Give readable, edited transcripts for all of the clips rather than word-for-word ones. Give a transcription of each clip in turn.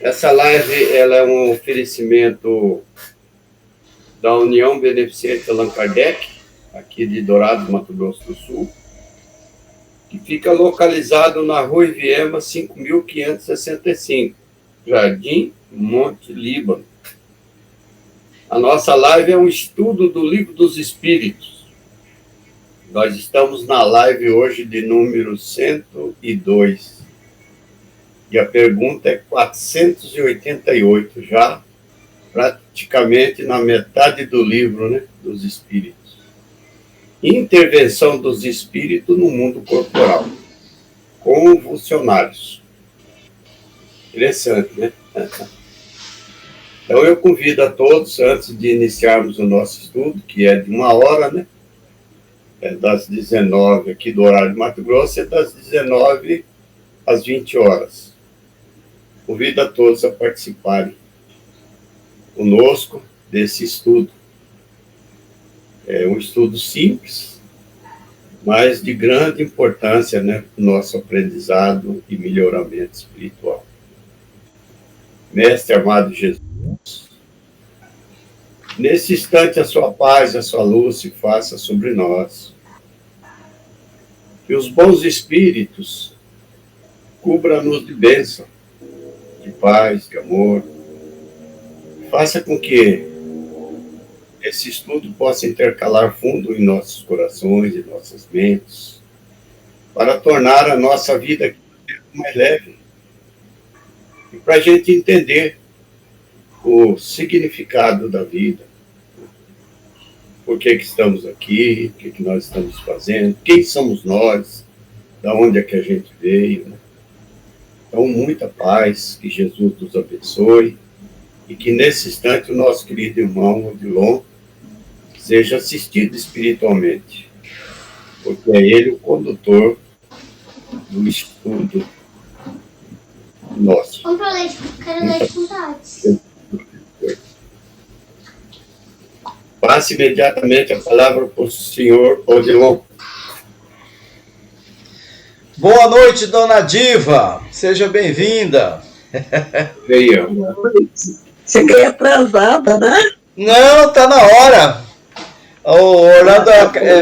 Essa live ela é um oferecimento da União Beneficente Allan Kardec, aqui de Dourados, Mato Grosso do Sul, que fica localizado na Rua Iviema 5.565, Jardim Monte Líbano. A nossa live é um estudo do Livro dos Espíritos. Nós estamos na live hoje de número 102. E a pergunta é 488, já praticamente na metade do livro, né, dos Espíritos. Intervenção dos Espíritos no mundo corporal. Convulsionários. Interessante, né? Então eu convido a todos, antes de iniciarmos o nosso estudo, que é de 1 hora, né? É das 19 aqui do horário de Mato Grosso, é das 19 às 20 horas. Convido a todos a participarem conosco desse estudo. É um estudo simples, mas de grande importância, né, para o nosso aprendizado e melhoramento espiritual. Mestre amado Jesus, nesse instante a sua paz, a sua luz se faça sobre nós. Que os bons espíritos cubram-nos de bênção, de paz, de amor. Faça com que esse estudo possa intercalar fundo em nossos corações e nossas mentes, para tornar a nossa vida mais leve e para a gente entender o significado da vida, por que estamos aqui, o que nós estamos fazendo, quem somos nós, da onde é que a gente veio, né? Então, muita paz, que Jesus nos abençoe e que nesse instante o nosso querido irmão Odilon seja assistido espiritualmente, porque é ele o condutor do estudo nosso. Compra leite, quero leite com dados. Passe imediatamente a palavra para o senhor Odilon. Boa noite, dona Diva. Seja bem-vinda. Venha. Boa noite. Cheguei atrasada, né? Não, tá na hora. O Orlando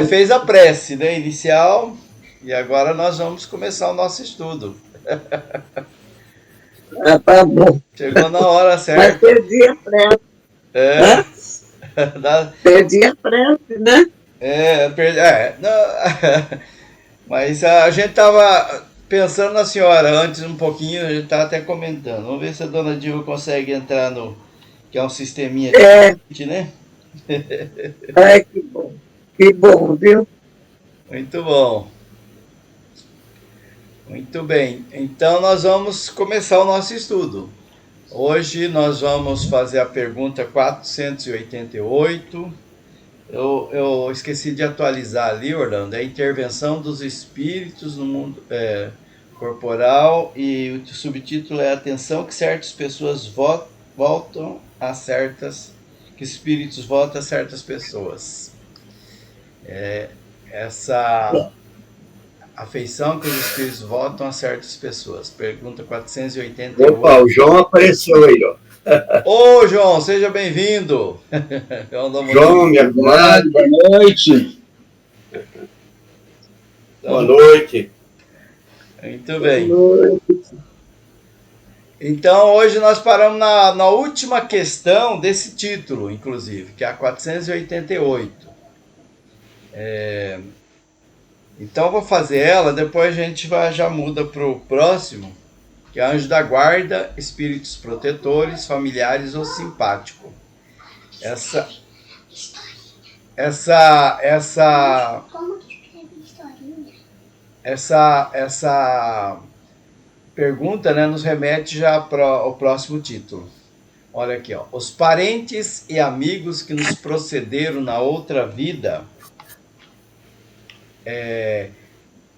fez a prece, né, inicial, e agora nós vamos começar o nosso estudo. Ah, tá bom. Chegou na hora Mas certa. perdi a prece, né? Perdi a prece, né? Mas a gente tava pensando na senhora antes um pouquinho, a gente tava até comentando. Vamos ver se a dona Diva consegue entrar no... que é um sisteminha diferente, né? Ai, que bom, viu? Muito bom. Muito bem. Então nós vamos começar o nosso estudo. Hoje nós vamos fazer a pergunta 488. Eu esqueci de atualizar ali, Orlando, a intervenção dos espíritos no mundo corporal, e o subtítulo é atenção que certas pessoas voltam a certas... que espíritos voltam a certas pessoas. Essa afeição que os espíritos voltam a certas pessoas. Pergunta 488. Opa, o João apareceu aí, ó. Ô, João, seja bem-vindo. João, minha comadre. Boa noite. Boa noite. Muito bem. Então, hoje nós paramos na última questão desse título, inclusive, que é a 488. Então, eu vou fazer ela, depois a gente já muda para o próximo, que é anjo da guarda, espíritos protetores, familiares ou simpático. Essa pergunta, né, nos remete já para o próximo título. Olha aqui, ó. Os parentes e amigos que nos procederam na outra vida,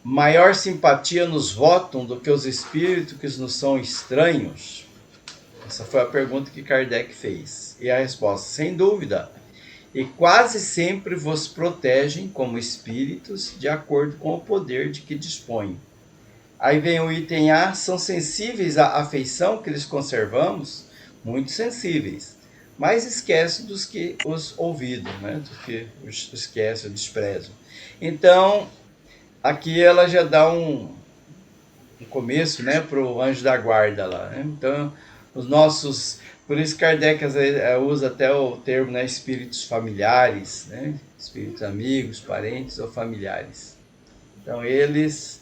maior simpatia nos votam do que os espíritos que nos são estranhos? Essa foi a pergunta que Kardec fez. E a resposta, sem dúvida. E quase sempre vos protegem como espíritos de acordo com o poder de que dispõem. Aí vem o item A, são sensíveis à afeição que lhes conservamos, muito sensíveis, mas esquece dos que os ouviram, né? Dos que os esquece, o desprezam. Então, aqui ela já dá um começo, né, para o anjo da guarda lá, né? Então, os nossos... Por isso Kardec usa até o termo, né, espíritos familiares, né? Espíritos amigos, parentes ou familiares. Então, eles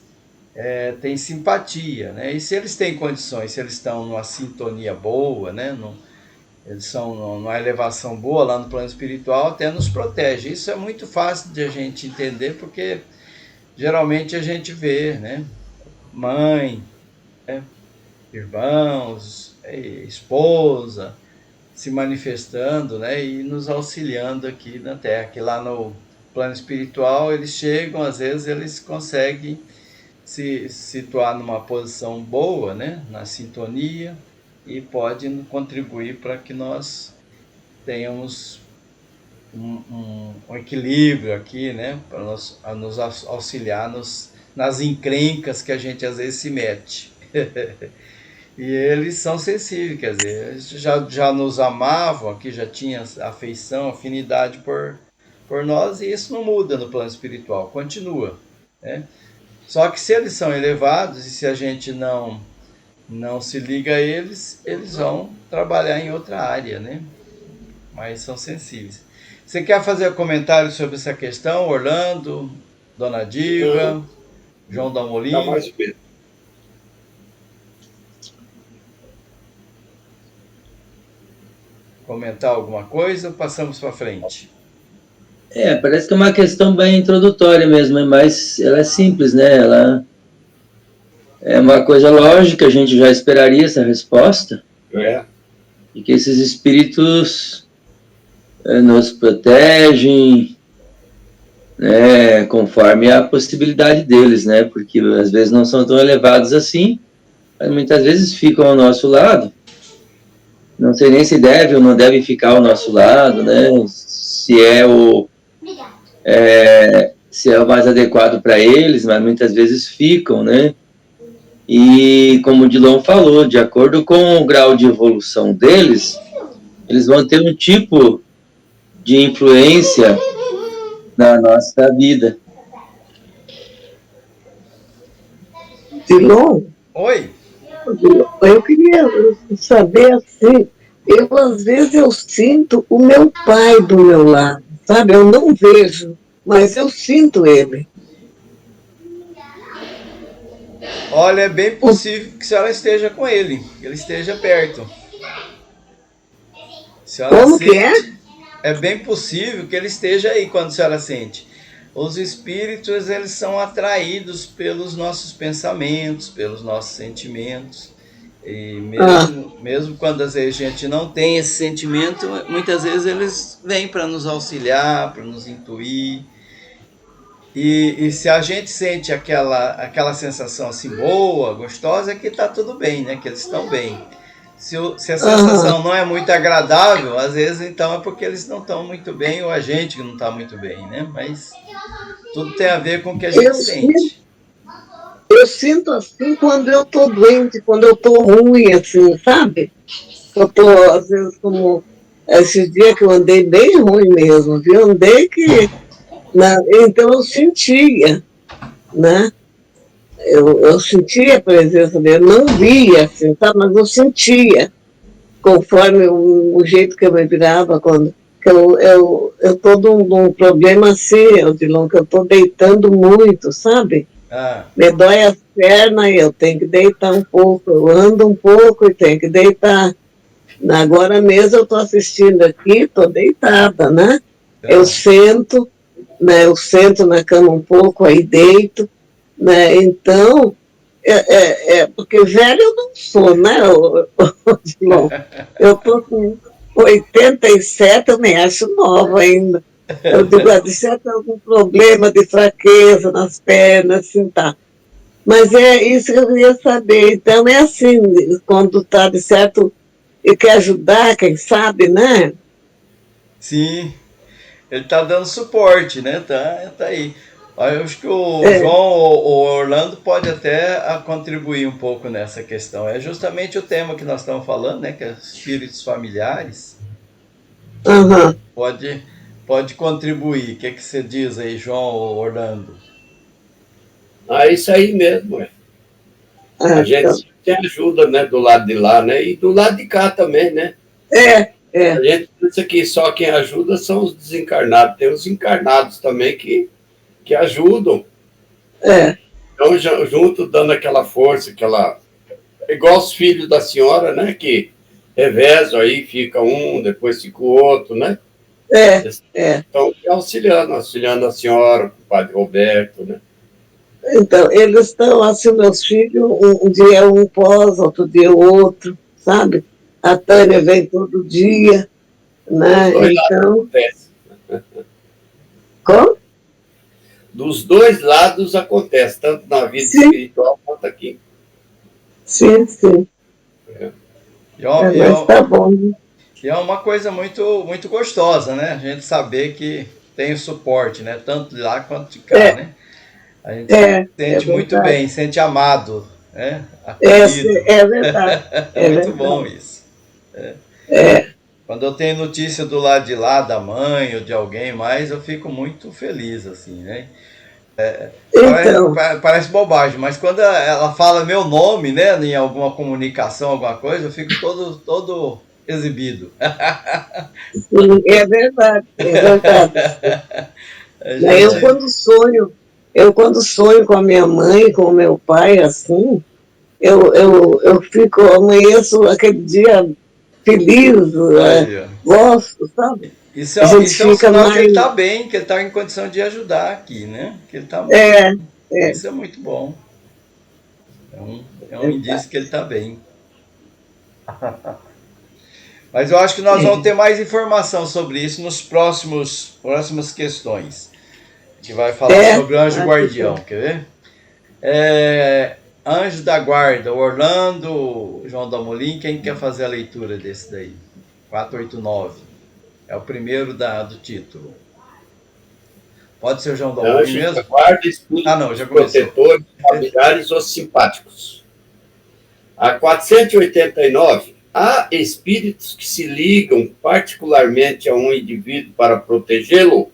têm simpatia, né? E se eles têm condições, se eles estão numa sintonia boa, né? Eles são numa elevação boa lá no plano espiritual, até nos protege. Isso é muito fácil de a gente entender, porque geralmente a gente vê, né? Mãe, né? Irmãos, esposa, se manifestando, né? E nos auxiliando aqui na Terra, que lá no plano espiritual eles chegam, às vezes eles conseguem se situar numa posição boa, né? Na sintonia, e pode contribuir para que nós tenhamos um equilíbrio aqui, né? Para nos auxiliar nas encrencas que a gente às vezes se mete. E eles são sensíveis, quer dizer, eles já nos amavam, aqui já tinha afeição, afinidade por nós, e isso não muda no plano espiritual, continua, né? Só que se eles são elevados, e se a gente não se liga a eles, eles vão trabalhar em outra área, né? Mas são sensíveis. Você quer fazer comentário sobre essa questão, Orlando, Dona Diva, João Dalmolin? Tá mais bem. Comentar alguma coisa? Passamos para frente. Parece que é uma questão bem introdutória mesmo, mas ela é simples, né? Ela é uma coisa lógica, a gente já esperaria essa resposta. E que esses espíritos nos protegem, né, conforme a possibilidade deles, né? Porque às vezes não são tão elevados assim, mas muitas vezes ficam ao nosso lado. Não sei nem se deve ou não deve ficar ao nosso lado, né? Se é o mais adequado para eles, mas muitas vezes ficam, né? E como o Dilon falou, de acordo com o grau de evolução deles, eles vão ter um tipo de influência na nossa vida. Dilon? Oi? Eu queria saber assim, às vezes eu sinto o meu pai do meu lado, sabe? Eu não vejo, mas eu sinto ele. Olha, é bem possível que a senhora esteja com ele, que ele esteja perto. Como que é? É bem possível que ele esteja aí quando a senhora sente. Os espíritos, eles são atraídos pelos nossos pensamentos, pelos nossos sentimentos. E mesmo quando às vezes a gente não tem esse sentimento, muitas vezes eles vêm para nos auxiliar, para nos intuir. E se a gente sente aquela sensação assim boa, gostosa, é que está tudo bem, né? Que eles estão bem. Se a sensação não é muito agradável, às vezes então é porque eles não estão muito bem, ou a gente que não está muito bem, né? Mas tudo tem a ver com o que a gente sente. Eu sinto assim quando eu tô doente, quando eu tô ruim, assim, sabe? Eu tô, às vezes, como esses dias que eu andei bem ruim mesmo, viu? Andei que... então eu sentia, né? Eu sentia a presença dele, não via, assim, sabe? Mas eu sentia, conforme o jeito que eu me virava, quando eu tô num problema assim, Odilon, que eu tô deitando muito, sabe? Me dói as pernas e eu tenho que deitar um pouco, eu ando um pouco e tenho que deitar. Agora mesmo eu tô assistindo aqui, tô deitada, né? Eu sento, né? Eu sento na cama um pouco, aí deito, né? Então, porque velho eu não sou, né, Odilon? Eu tô com 87, eu me acho nova ainda. Eu digo, de certo, algum problema de fraqueza nas pernas, assim, tá. Mas é isso que eu queria saber. Então, é assim, quando tá de certo e quer ajudar, quem sabe, né? Sim, ele tá dando suporte, né? Tá aí. Eu acho que o É. João ou o Orlando pode até contribuir um pouco nessa questão. É justamente o tema que nós estamos falando, né? Que é espíritos familiares. Aham. Pode contribuir. O que você diz aí, João ou Orlando? Isso aí mesmo, A Ah, gente então, sempre tem ajuda, né, do lado de lá, né? E do lado de cá também, né? é. A gente pensa que só quem ajuda são os desencarnados. Tem os encarnados também que ajudam. É. Então, junto, dando aquela força, igual os filhos da senhora, né? Que revezam aí, fica um, depois fica o outro, né? É. Então, auxiliando a senhora, o padre Roberto, né? Então, eles estão assim, meus filhos, um dia um pós, outro dia o outro, sabe? A Tânia vem todo dia, né? Dos dois lados Então, acontece. como? Dos dois lados acontece, tanto na vida Sim. espiritual quanto aqui. Sim. Mas tá bom. E é uma coisa muito, muito gostosa, né? A gente saber que tem o suporte, né? Tanto de lá quanto de cá, né? A gente sente muito bem, sente amado, né? Acolhido. É verdade. É muito bom isso. Quando eu tenho notícia do lado de lá, da mãe ou de alguém mais, eu fico muito feliz, assim, né? Então, Parece bobagem, mas quando ela fala meu nome, né, em alguma comunicação, alguma coisa, eu fico todo exibido. é verdade. Eu quando sonho com a minha mãe, com o meu pai, assim, eu fico, amanheço aquele dia feliz, gosto, sabe? Isso é um sinal que ele está bem, que ele está em condição de ajudar aqui, né? Que ele tá Isso é muito bom. É um indício que ele está bem. Mas eu acho que nós vamos ter mais informação sobre isso nos próximas questões. Que vai falar sobre o anjo guardião, quer ver? Anjo da guarda, Orlando, João Dalmolin, quem quer fazer a leitura desse daí? 489. É o primeiro do título. Pode ser o João Dalmolin mesmo? Da guarda, espíritos já começou. Protetores, familiares ou simpáticos. A 489, há espíritos que se ligam particularmente a um indivíduo para protegê-lo?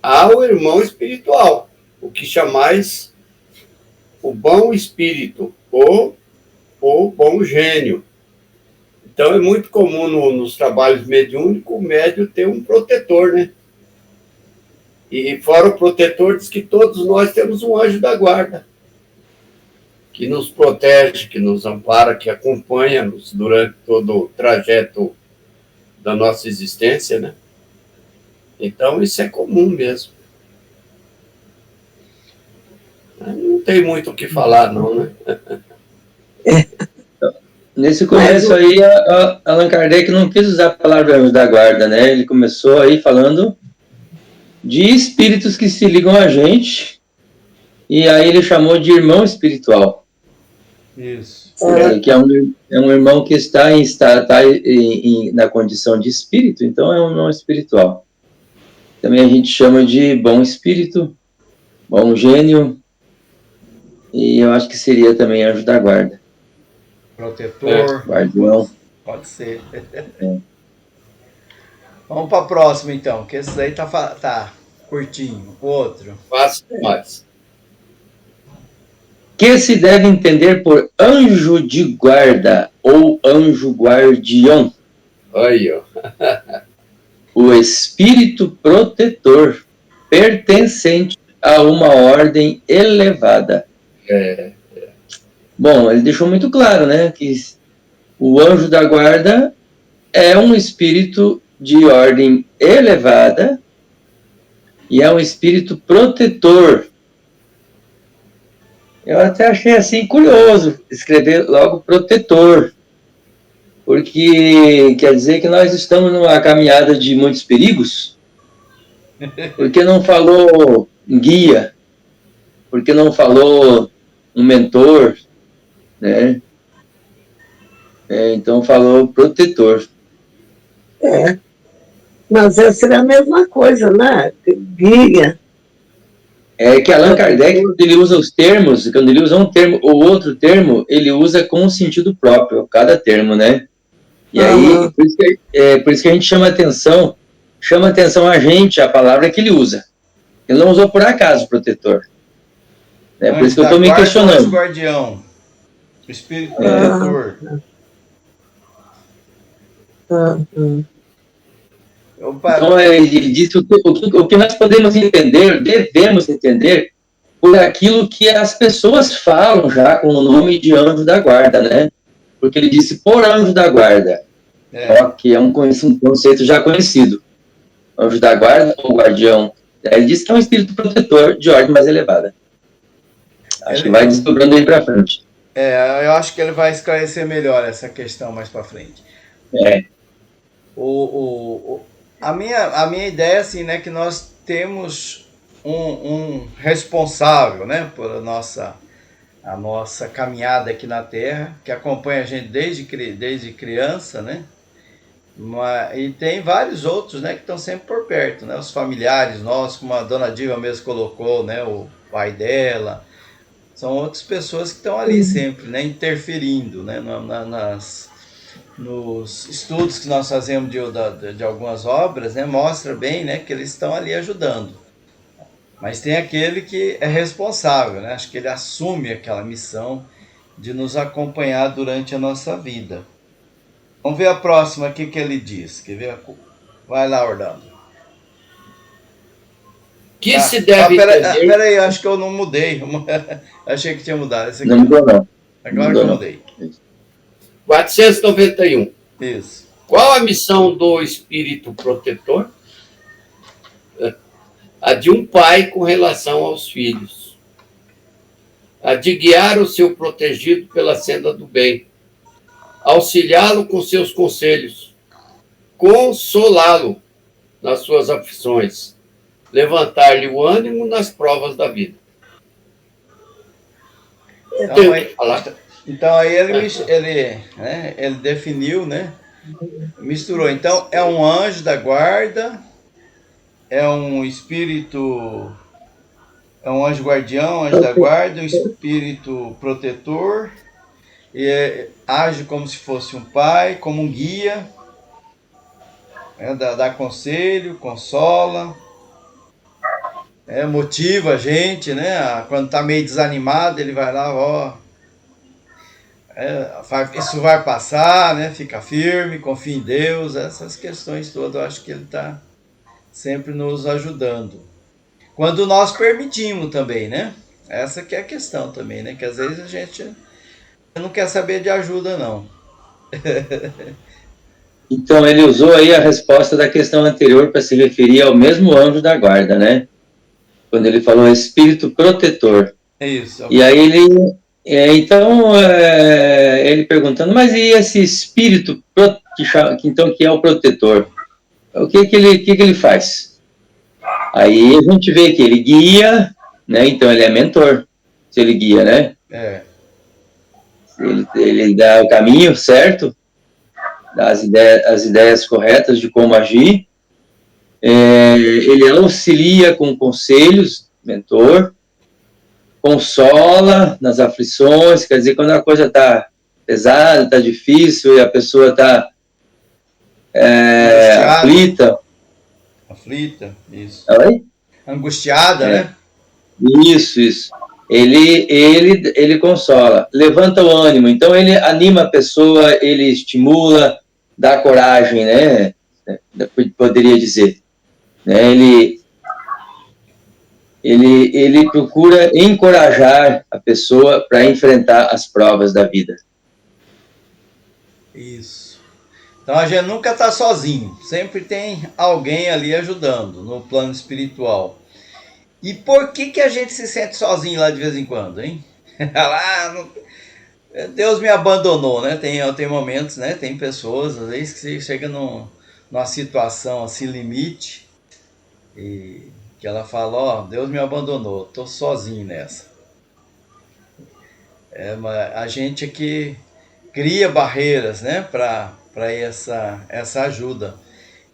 Há o irmão espiritual, o que chamais o bom espírito, ou o bom gênio. Então, é muito comum nos trabalhos mediúnicos o médium ter um protetor, né? E fora o protetor, diz que todos nós temos um anjo da guarda, que nos protege, que nos ampara, que acompanha-nos durante todo o trajeto da nossa existência, né? Então, isso é comum mesmo. Não tem muito o que falar, não, né? Nesse começo aí, Allan Kardec não quis usar a palavra anjo da guarda, né? Ele começou aí falando de espíritos que se ligam a gente, e aí ele chamou de irmão espiritual. Isso. Que é um irmão que está na condição de espírito, então é um irmão espiritual. Também a gente chama de bom espírito, bom gênio, e eu acho que seria também anjo da guarda. Protetor. Guardião. Pode ser. Vamos para a próxima, então, que esse daí tá curtinho. O outro. Fácil demais. Que se deve entender por anjo de guarda ou anjo guardião? Aí, ó. O espírito protetor pertencente a uma ordem elevada. Bom, ele deixou muito claro, né, que o anjo da guarda é um espírito de ordem elevada e é um espírito protetor. Eu até achei assim curioso escrever logo protetor, porque quer dizer que nós estamos numa caminhada de muitos perigos. Porque não falou guia, porque não falou um mentor, né? Então falou protetor. Mas essa é a mesma coisa, né? Guia. É que Allan Kardec, quando ele usa os termos, quando ele usa um termo ou outro termo, ele usa com um sentido próprio, cada termo, né? E aí, por isso que a gente chama atenção a gente, a palavra que ele usa. Ele não usou por acaso protetor. É por isso que eu estou me questionando. Anjo guardião, o espírito protetor. Então, ele disse o que nós podemos entender, devemos entender, por aquilo que as pessoas falam já com o nome de anjo da guarda, né? Porque ele disse por anjo da guarda, que é um conceito já conhecido. Anjo da guarda ou guardião. Ele disse que é um espírito protetor de ordem mais elevada. Acho que vai desdobrando aí para frente. Eu acho que ele vai esclarecer melhor essa questão mais para frente. A minha ideia, assim, né, que nós temos um responsável, né, por a nossa caminhada aqui na Terra, que acompanha a gente desde criança, né, e tem vários outros, né, que estão sempre por perto, né, os familiares nossos, como a dona Diva mesmo colocou, né, o pai dela, são outras pessoas que estão ali sempre, né, interferindo, né, nos estudos que nós fazemos de algumas obras, né, mostra bem, né, que eles estão ali ajudando. Mas tem aquele que é responsável, né, acho que ele assume aquela missão de nos acompanhar durante a nossa vida. Vamos ver a próxima aqui que ele diz. Quer ver? Vai lá, Orlando. Que se deve entender... Peraí, acho que eu não mudei. Achei que tinha mudado. Esse aqui. Não mudou, não. Agora que eu mudei. 491. Isso. Qual a missão do espírito protetor? A de um pai com relação aos filhos. A de guiar o seu protegido pela senda do bem. Auxiliá-lo com seus conselhos. Consolá-lo nas suas aflições. Levantar-lhe o ânimo nas provas da vida. Então aí ele definiu, né? Misturou. Então é um anjo da guarda, é um espírito, é um anjo guardião, anjo da guarda, um espírito protetor, e age como se fosse um pai, como um guia, né? Dá conselho, consola, motiva a gente, né? Quando está meio desanimado, ele vai lá, ó. Isso vai passar, né? Fica firme, confia em Deus, essas questões todas, eu acho que ele está sempre nos ajudando. Quando nós permitimos também, né? Essa que é a questão também, né? Que às vezes a gente não quer saber de ajuda, não. Então, ele usou aí a resposta da questão anterior para se referir ao mesmo anjo da guarda, né? Quando ele falou espírito protetor. Isso. E aí ele perguntando, mas e esse espírito que é o protetor? O que ele faz? Aí a gente vê que ele guia, né? Então ele é mentor, se ele guia, né? Ele dá o caminho certo, dá as ideias corretas de como agir. Ele auxilia com conselhos, mentor, consola nas aflições, quer dizer, quando a coisa está pesada, está difícil e a pessoa está aflita, isso. Oi? Angustiada, né? Isso. Ele consola, levanta o ânimo, então ele anima a pessoa, ele estimula, dá coragem, né? Poderia dizer. Né? Ele procura encorajar a pessoa para enfrentar as provas da vida. Isso. Então a gente nunca está sozinho, sempre tem alguém ali ajudando no plano espiritual. E por que a gente se sente sozinho lá de vez em quando, hein? Deus me abandonou, né? Tem momentos, né? Tem pessoas, às vezes, que chega numa situação assim, limite, e que ela fala, ó, Deus me abandonou, tô sozinho nessa. Mas a gente aqui cria barreiras, né, para essa ajuda.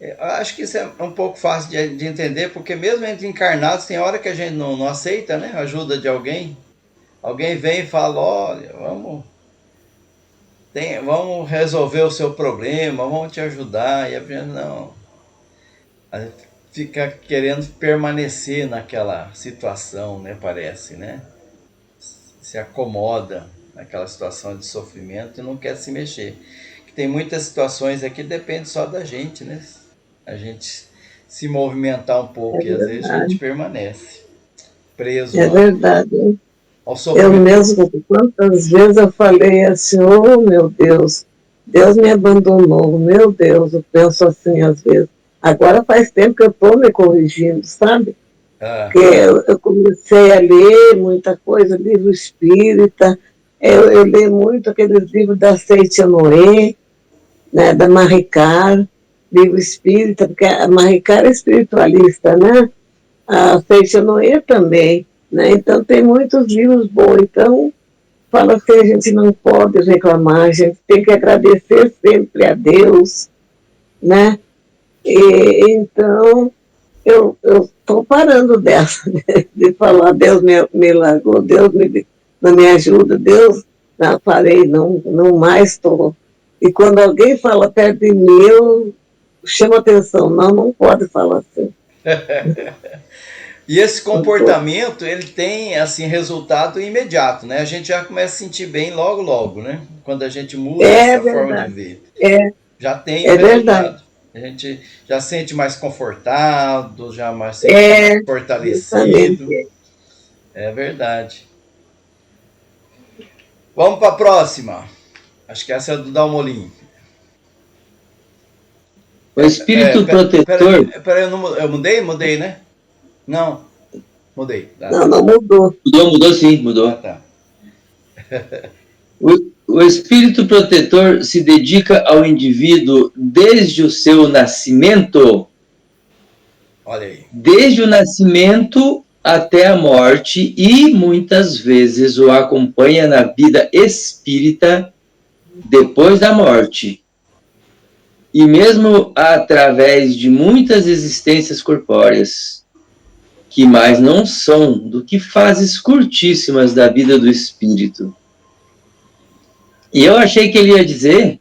Eu acho que isso é um pouco fácil de entender, porque mesmo entre encarnados, tem hora que a gente não aceita, né? A ajuda de alguém. Alguém vem e fala, olha, vamos resolver o seu problema, vamos te ajudar. E a gente não. A gente fica querendo permanecer naquela situação, né? Parece, né? Se acomoda naquela situação de sofrimento e não quer se mexer. Tem muitas situações aqui que depende só da gente, né? A gente se movimentar um pouco É e às vezes a gente verdade. permanece preso É verdade. ao Eu sofrimento. mesmo, quantas vezes eu falei assim, oh meu Deus me abandonou, meu Deus, eu penso assim às vezes. Agora faz tempo que eu estou me corrigindo, sabe? Ah, Porque eu comecei a ler muita coisa, livro espírita, eu leio muito aqueles livros da Seiichi Noe, né, da Mahikar, livro espírita, porque a Mahikar é espiritualista, né? A Seiichi Noe também, né? Então tem muitos livros bons. Então fala que a gente não pode reclamar, a gente tem que agradecer sempre a Deus, né? E, então eu estou parando dessa, de falar Deus me largou, Deus não me ajuda, Deus, não, parei, não mais estou. E quando alguém fala perto de mim, eu chamo atenção, não pode falar assim. e esse comportamento, ele tem, assim, resultado imediato, né? A gente já começa a sentir bem logo, logo, né? Quando a gente muda essa forma de ver. Já tem o Verdade. resultado. A gente já sente mais confortado, já mais sente mais fortalecido. Justamente. É verdade. Vamos para a próxima. Acho que essa é do Dalmolin. O espírito protetor... Peraí, eu mudei? Mudei, né? Não, mudei. Não mudou. Mudou sim, mudou. Ah, tá. O espírito protetor se dedica ao indivíduo desde o seu nascimento. Olha aí. Desde o nascimento até a morte e muitas vezes o acompanha na vida espírita depois da morte. E mesmo através de muitas existências corpóreas, que mais não são do que fases curtíssimas da vida do espírito. E eu achei que ele ia dizer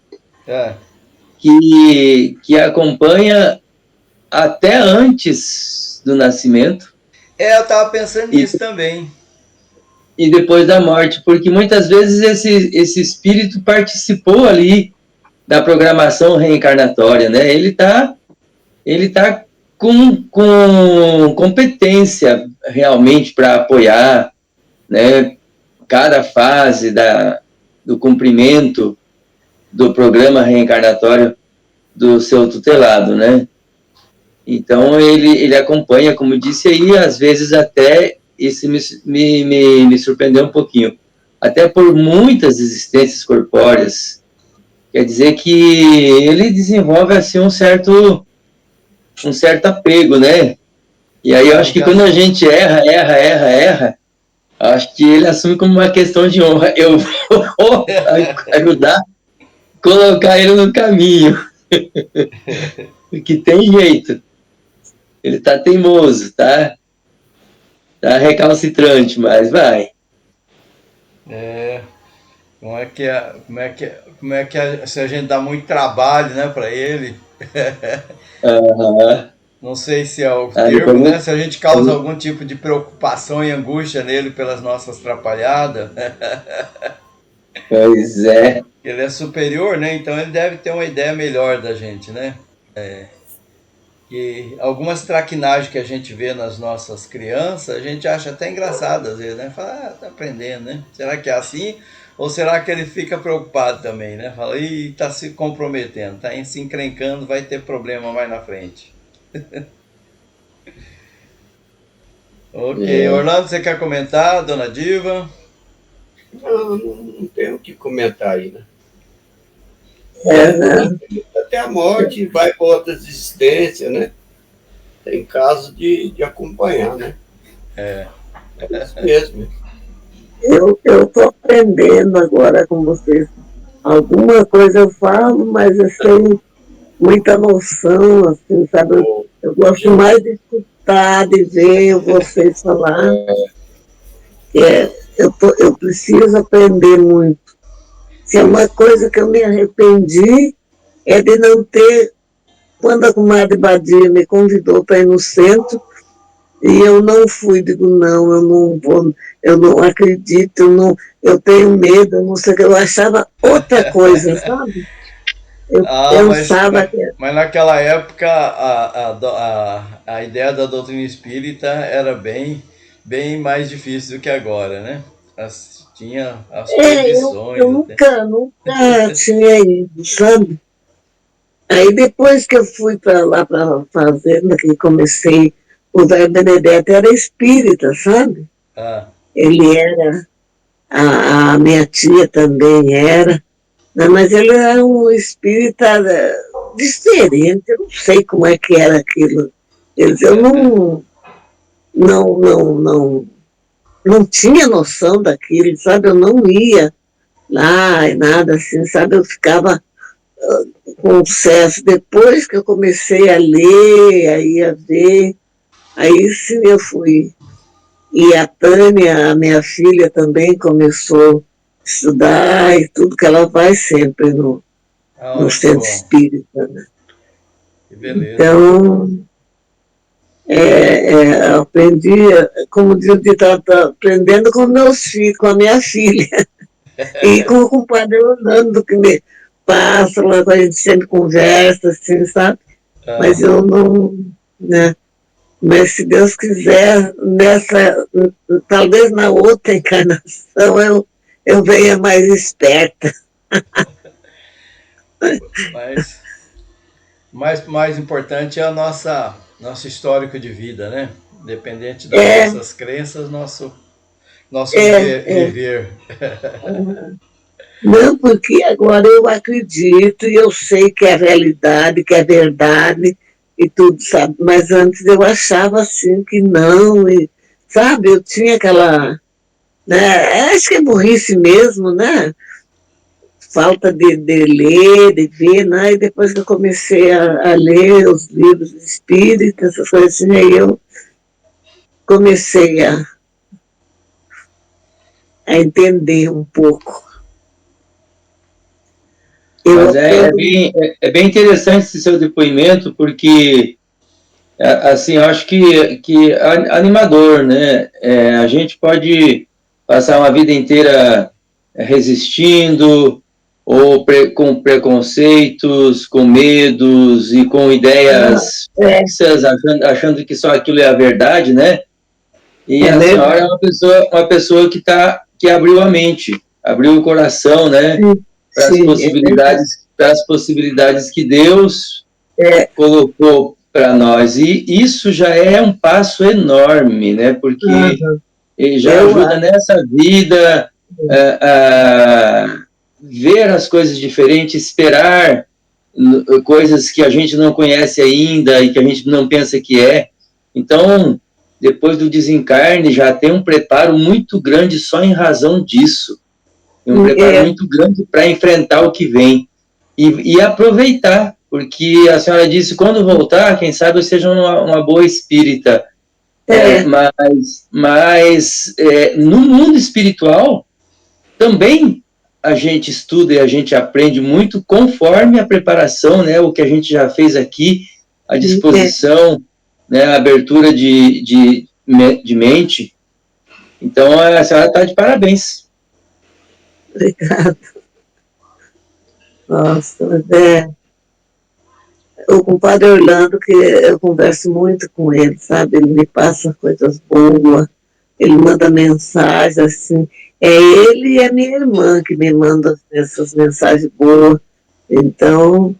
que acompanha até antes do nascimento. Eu estava pensando nisso também. E depois da morte, porque muitas vezes esse espírito participou ali da programação reencarnatória, né? Ele tá com competência realmente para apoiar, né, cada fase do cumprimento do programa reencarnatório do seu tutelado, né? Então ele acompanha, como disse aí, às vezes até, isso me surpreendeu um pouquinho, até por muitas existências corpóreas. Quer dizer que ele desenvolve assim um certo apego, né? E aí eu acho que quando a gente erra, acho que ele assume como uma questão de honra. Eu vou ajudar, colocar ele no caminho. Porque tem jeito. Ele tá teimoso, tá recalcitrante, mas vai. Como é que se a gente dá muito trabalho, né, para ele? Não sei se é o termo, né? Se a gente causa algum tipo de preocupação e angústia nele pelas nossas atrapalhadas. Pois é. Ele é superior, né? Então ele deve ter uma ideia melhor da gente, né? E algumas traquinagens que a gente vê nas nossas crianças, a gente acha até engraçado às vezes, né? Fala, tá aprendendo, né? Será que é assim? Ou será que ele fica preocupado também, né? Fala, ih, tá se comprometendo, tá se encrencando, vai ter problema mais na frente. Ok, Orlando, você quer comentar, dona Diva? Não tenho o que comentar aí, né? Né? Até a morte vai para outras existências, né? Tem caso de acompanhar, né? É isso mesmo. Eu estou aprendendo agora com vocês. Alguma coisa eu falo, mas assim, muita noção, assim, sabe? Eu gosto mais de escutar, de ver vocês falar. Eu preciso aprender muito. Se é uma coisa que eu me arrependi, é de não ter, quando a comadre Badia me convidou para ir no centro, e eu não fui, digo, não, eu não vou, eu não acredito, eu tenho medo, eu não sei o que, eu achava outra coisa, sabe? Eu pensava que... Mas naquela época a ideia da doutrina espírita era bem mais difícil do que agora, né? Tinha as proibições. Eu nunca tinha ido, sabe? Aí depois que eu fui para lá, para a fazenda, que comecei, o Velho Benedetto era espírita, sabe? Ele era, a minha tia também era, né? Mas ele era um espírita diferente, eu não sei como é que era aquilo. Eu não tinha noção daquilo, sabe? Eu não ia lá e nada assim, sabe? Eu ficava com sucesso. Depois que eu comecei a ler, aí a ver, aí sim eu fui. E a Tânia, a minha filha, também começou a estudar e tudo, que ela vai sempre no centro espírita. Né? Que beleza. Então, aprendi, como diz o ditado, aprendendo com meus filhos, com a minha filha. E com o compadre Orlando, que me passa, lá a gente sempre conversa, assim, sabe? Mas eu não, né? Mas se Deus quiser, talvez na outra encarnação eu venha mais esperta. Mas mais importante é nosso histórico de vida, né? Independente das nossas crenças, nosso viver. Não, porque agora eu acredito e eu sei que é realidade, que é verdade e tudo, sabe? Mas antes eu achava assim que não, e, sabe? Eu tinha aquela... Né? Acho que é burrice mesmo, né? Falta de ler, de ver, né? E depois que eu comecei a ler os livros espíritas, essas coisas assim, aí eu comecei a entender um pouco. Mas é bem interessante esse seu depoimento, porque, assim, eu acho que é animador, né? A gente pode passar uma vida inteira resistindo, ou com preconceitos, com medos e com ideias fixas, achando que só aquilo é a verdade, né? E a senhora é uma pessoa que abriu a mente, abriu o coração, né? Para as possibilidades que Deus colocou para nós. E isso já é um passo enorme, né? Porque já ajuda nessa vida a ver as coisas diferentes, esperar coisas que a gente não conhece ainda e que a gente não pensa que é. Então, depois do desencarne, já tem um preparo muito grande só em razão disso. Um preparo muito grande para enfrentar o que vem. E aproveitar, porque a senhora disse, quando voltar, quem sabe eu seja uma boa espírita. Mas no mundo espiritual, também a gente estuda e a gente aprende muito conforme a preparação, né, o que a gente já fez aqui, a disposição, né, a abertura de mente. Então, a senhora está de parabéns. Obrigada. Nossa, o compadre Orlando, que eu converso muito com ele, sabe? Ele me passa coisas boas, ele manda mensagens, assim. É ele e a minha irmã que me mandam essas mensagens boas. Então,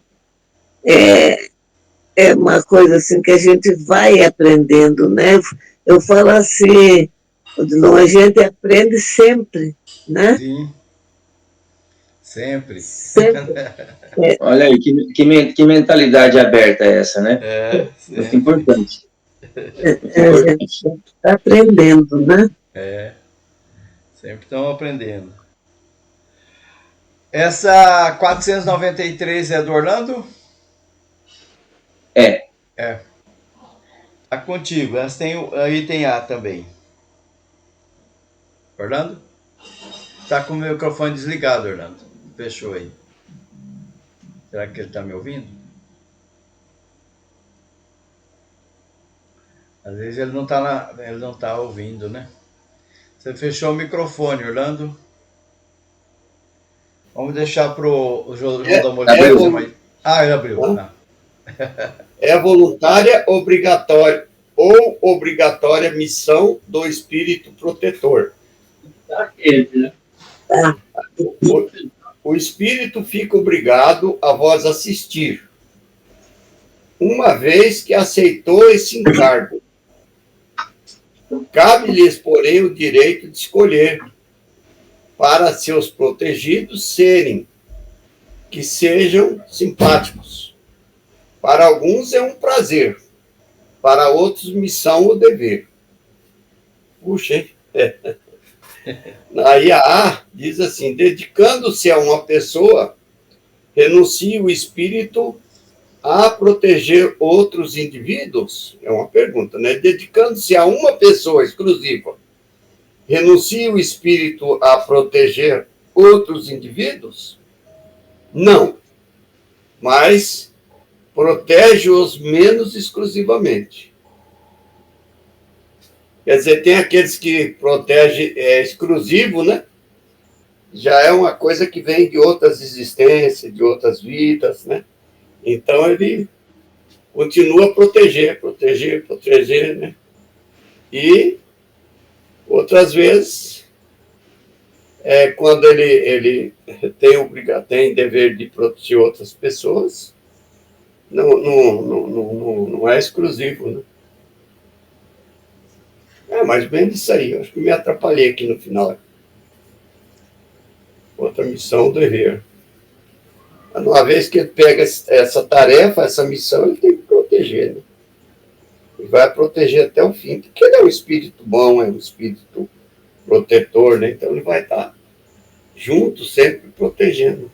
é uma coisa assim que a gente vai aprendendo, né? Eu falo assim, a gente aprende sempre, né? Sim. Sempre. Olha aí, que mentalidade aberta é essa, né? Muito importante. A gente está aprendendo, né? Sempre estão aprendendo. Essa 493 é do Orlando? É. Tá contigo. Aí tem A também. Orlando? Tá com o microfone desligado, Orlando. Fechou aí. Será que ele tá me ouvindo? Às vezes ele não tá ouvindo, né? Você fechou o microfone, Orlando. Vamos deixar pro João da Molina fazer mais. Ah, ele abriu. É voluntária, obrigatória ou obrigatória missão do espírito protetor. O espírito fica obrigado a vos assistir, uma vez que aceitou esse encargo. Cabe-lhes, porém, o direito de escolher para seus protegidos que sejam simpáticos. Para alguns é um prazer, para outros missão ou dever. Puxa, hein? Aí a A diz assim: dedicando-se a uma pessoa, renuncia o espírito a proteger outros indivíduos? É uma pergunta, né? Dedicando-se a uma pessoa exclusiva, renuncia o espírito a proteger outros indivíduos? Não, mas protege-os menos exclusivamente. Quer dizer, tem aqueles que protegem exclusivo, né? Já é uma coisa que vem de outras existências, de outras vidas, né? Então, ele continua a proteger, né? E, outras vezes, quando ele tem dever de proteger outras pessoas, não é exclusivo, né? Mais ou menos isso aí. Eu acho que me atrapalhei aqui no final. Outra missão, dever. Uma vez que ele pega essa tarefa, essa missão, ele tem que proteger, né? Ele vai proteger até o fim, porque ele é um espírito bom, é um espírito protetor, né? Então ele vai estar junto, sempre protegendo,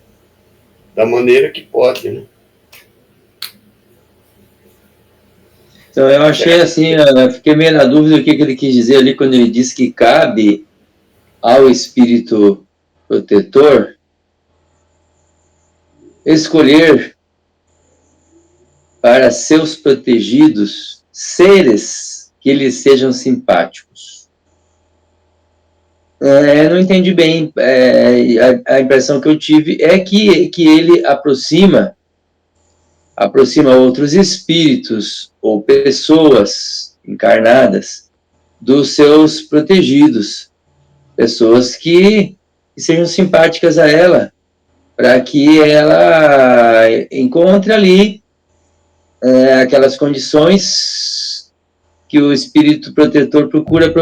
da maneira que pode, né? Então, eu achei assim, eu fiquei meio na dúvida do que ele quis dizer ali quando ele disse que cabe ao espírito protetor escolher para seus protegidos seres que lhes sejam simpáticos. Não entendi bem. A impressão que eu tive é que ele aproxima outros espíritos ou pessoas encarnadas dos seus protegidos, pessoas que sejam simpáticas a ela, para que ela encontre ali aquelas condições que o espírito protetor procura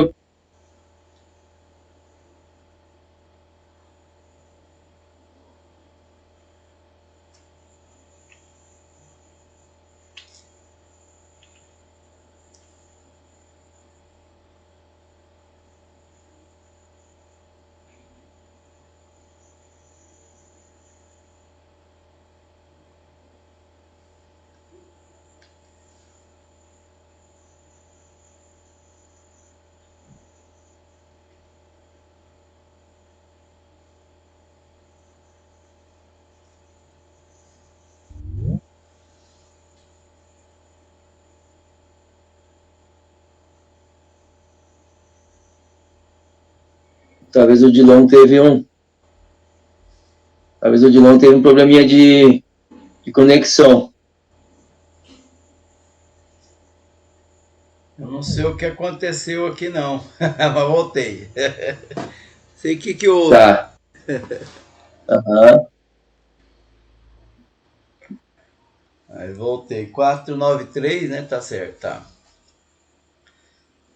Talvez o Dilon teve um probleminha de conexão. Eu não sei o que aconteceu aqui, não. Mas voltei. Sei o que houve. Tá. Aham. Aí voltei. 493, né? Tá certo, tá.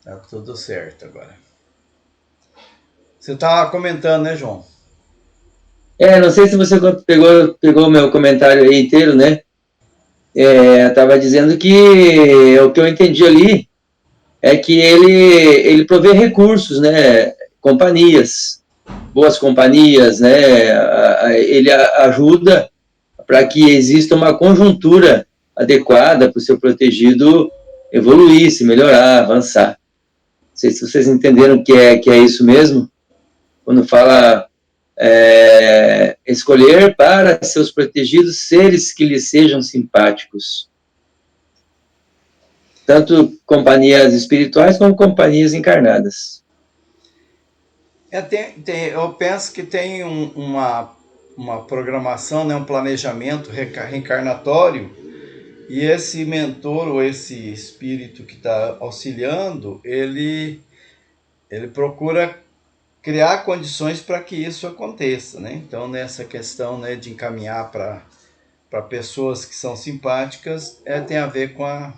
Tá tudo certo agora. Você estava comentando, né, João? Não sei se você pegou o meu comentário aí inteiro, né? Estava dizendo que o que eu entendi ali é que ele provê recursos, né? Companhias, boas companhias, né? Ele ajuda para que exista uma conjuntura adequada para o seu protegido evoluir, se melhorar, avançar. Não sei se vocês entenderam que é isso mesmo. Quando fala escolher para seus protegidos seres que lhes sejam simpáticos. Tanto companhias espirituais como companhias encarnadas. Eu penso que tem uma programação, né, um planejamento reencarnatório, e esse mentor ou esse espírito que está auxiliando, ele procura criar condições para que isso aconteça, né? Então, nessa questão, né, de encaminhar para pessoas que são simpáticas, tem a ver com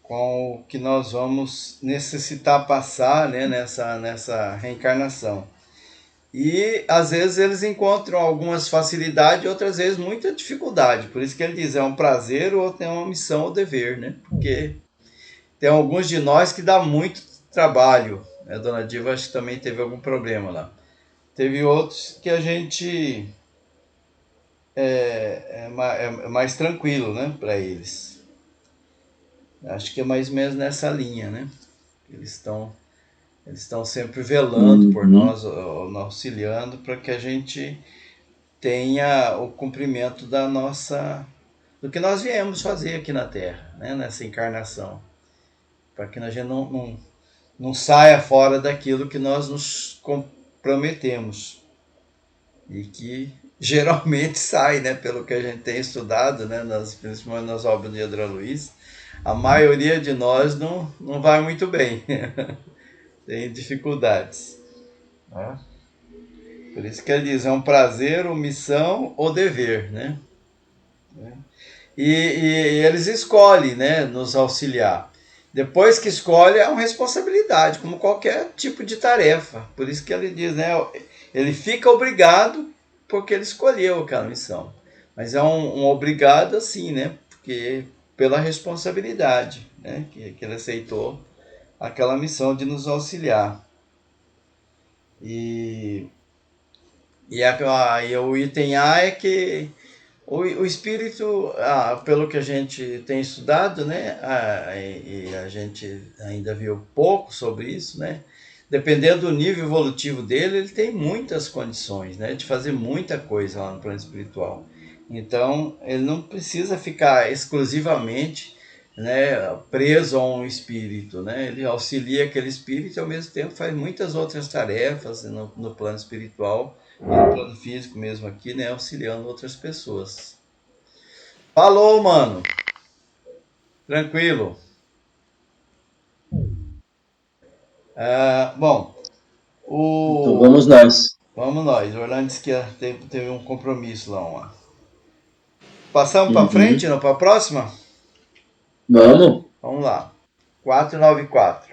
o que nós vamos necessitar passar, né, nessa reencarnação. E, às vezes, eles encontram algumas facilidades, outras vezes muita dificuldade. Por isso que ele diz, é um prazer ou é uma missão ou dever, né? Porque tem alguns de nós que dá muito trabalho. A Dona Diva acho que também teve algum problema lá. Teve outros que a gente é mais tranquilo, né, para eles. Acho que é mais ou menos nessa linha, né? Eles estão sempre velando por nós, auxiliando, para que a gente tenha o cumprimento do que nós viemos fazer aqui na Terra, né, nessa encarnação. Para que a gente não saia fora daquilo que nós nos comprometemos. E que geralmente sai, né, pelo que a gente tem estudado, né, principalmente nas obras de André Luiz, a maioria de nós não vai muito bem. Tem dificuldades. Né? Por isso que ele diz, é um prazer, ou missão ou dever, né? E eles escolhem, né, nos auxiliar. Depois que escolhe, é uma responsabilidade, como qualquer tipo de tarefa. Por isso que ele diz, né, ele fica obrigado porque ele escolheu aquela missão. Mas é um obrigado assim, né, porque pela responsabilidade, né, que ele aceitou aquela missão de nos auxiliar. E o item A é que o espírito, pelo que a gente tem estudado, né, e a gente ainda viu pouco sobre isso, né, dependendo do nível evolutivo dele, ele tem muitas condições, né, de fazer muita coisa lá no plano espiritual. Então, ele não precisa ficar exclusivamente, né, preso a um espírito, né, ele auxilia aquele espírito e ao mesmo tempo faz muitas outras tarefas no plano espiritual, e no plano físico mesmo aqui, né, auxiliando outras pessoas. Falou, mano. Tranquilo. Bom, Então vamos nós. Vamos nós. O Orlando disse que teve um compromisso lá. Passamos para frente, não para a próxima? Vamos. Vamos lá. 494.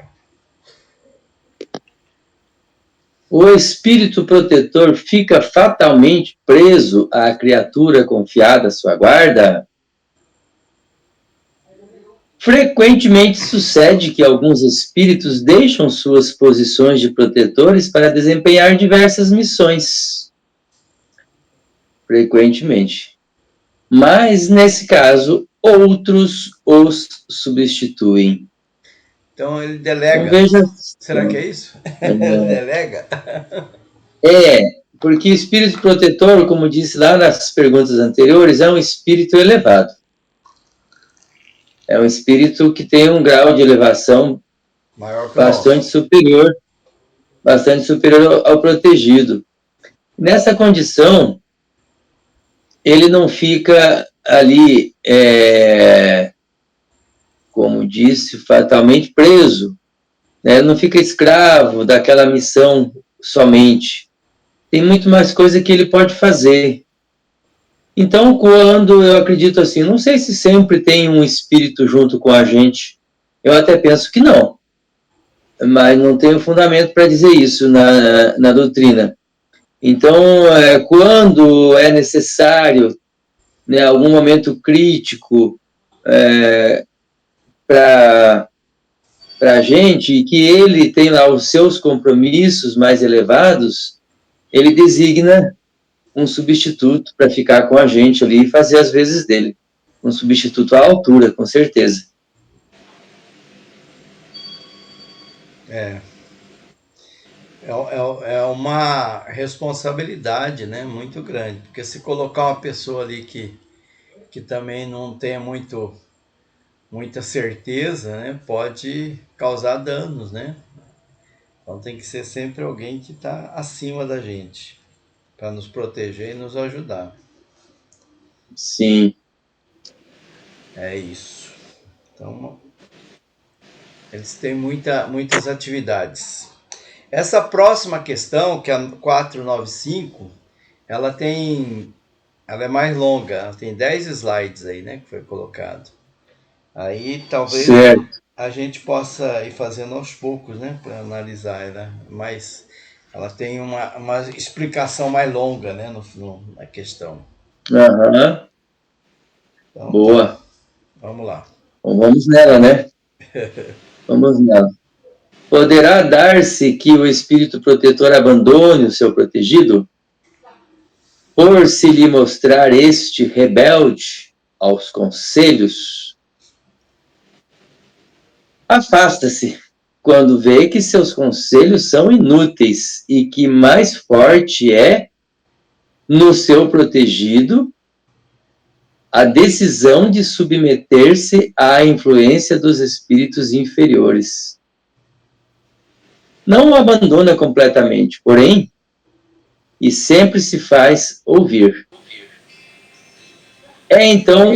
O espírito protetor fica fatalmente preso à criatura confiada à sua guarda? Frequentemente sucede que alguns espíritos deixam suas posições de protetores para desempenhar diversas missões. Frequentemente. Mas, nesse caso, outros os substituem. Então ele delega. Então, veja, será que é isso? Ele delega? Porque o espírito protetor, como disse lá nas perguntas anteriores, é um espírito elevado. É um espírito que tem um grau de elevação bastante superior ao protegido. Nessa condição, ele não fica ali, como disse, fatalmente preso, né? Não fica escravo daquela missão somente. Tem muito mais coisa que ele pode fazer. Então, quando eu acredito assim, não sei se sempre tem um espírito junto com a gente, eu até penso que não, mas não tenho fundamento para dizer isso na doutrina. Então, quando é necessário, né, algum momento crítico para a gente, e que ele tem lá os seus compromissos mais elevados, ele designa um substituto para ficar com a gente ali e fazer as vezes dele. um substituto à altura, com certeza. É uma responsabilidade, né, muito grande, porque se colocar uma pessoa ali que também não tenha muita certeza, né, pode causar danos, né? Então tem que ser sempre alguém que está acima da gente, para nos proteger e nos ajudar. Sim. É isso. Então, eles têm muitas atividades. Essa próxima questão, que é a 495, ela é mais longa, ela tem 10 slides aí, né, que foi colocado. Aí talvez Certo. a gente possa ir fazendo aos poucos, né, para analisar ela, mas ela tem uma explicação mais longa, né, na questão. Aham. Então, Boa. tá, vamos lá. Então, vamos nela, né? Vamos nela. Poderá dar-se que o espírito protetor abandone o seu protegido, por se lhe mostrar este rebelde aos conselhos? Afasta-se quando vê que seus conselhos são inúteis e que mais forte é, no seu protegido, a decisão de submeter-se à influência dos espíritos inferiores. Não o abandona completamente, porém, e sempre se faz ouvir. É então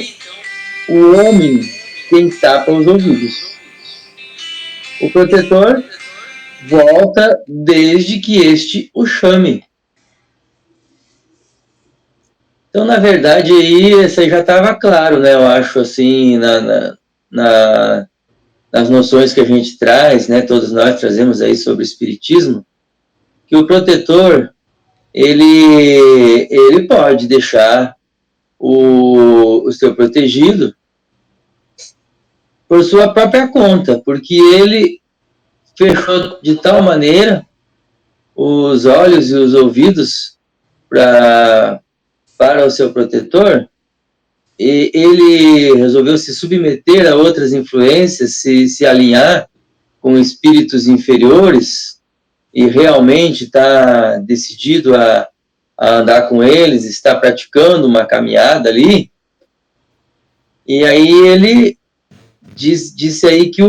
o homem quem tapa os ouvidos. O protetor volta desde que este o chame. Então, na verdade, aí, isso aí já estava claro, né? Eu acho, assim, nas noções que a gente traz, né? Todos nós trazemos aí sobre o espiritismo, que o protetor, ele pode deixar o seu protegido por sua própria conta, porque ele fechou de tal maneira os olhos e os ouvidos para o seu protetor, e ele resolveu se submeter a outras influências, se alinhar com espíritos inferiores, e realmente está decidido a andar com eles, está praticando uma caminhada ali. E aí ele disse aí que,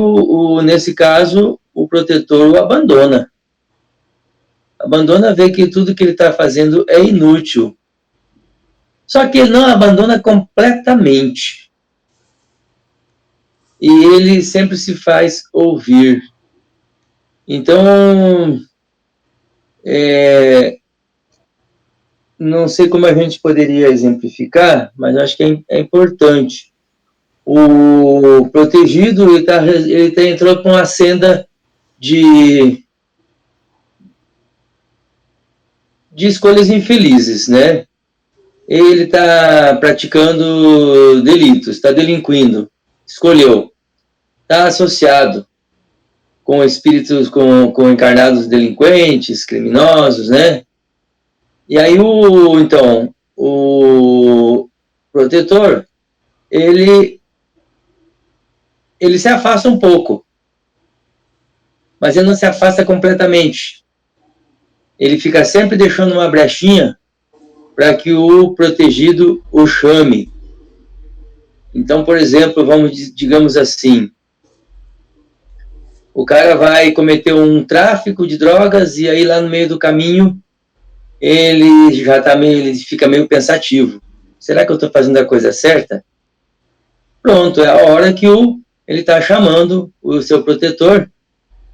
nesse caso, o protetor o abandona. Abandona, vê que tudo que ele está fazendo é inútil. Só que ele não abandona completamente. E ele sempre se faz ouvir. Então, não sei como a gente poderia exemplificar, mas acho que é importante. O protegido, ele entrou para uma senda de escolhas infelizes, né? Ele está praticando delitos, está delinquindo, escolheu, está associado com espíritos, com encarnados delinquentes, criminosos, né? E aí, então, o protetor, ele se afasta um pouco, mas ele não se afasta completamente. Ele fica sempre deixando uma brechinha para que o protegido o chame. Então, por exemplo, digamos assim, o cara vai cometer um tráfico de drogas e aí lá no meio do caminho ele ele fica meio pensativo. Será que eu estou fazendo a coisa certa? Pronto, é a hora que ele está chamando o seu protetor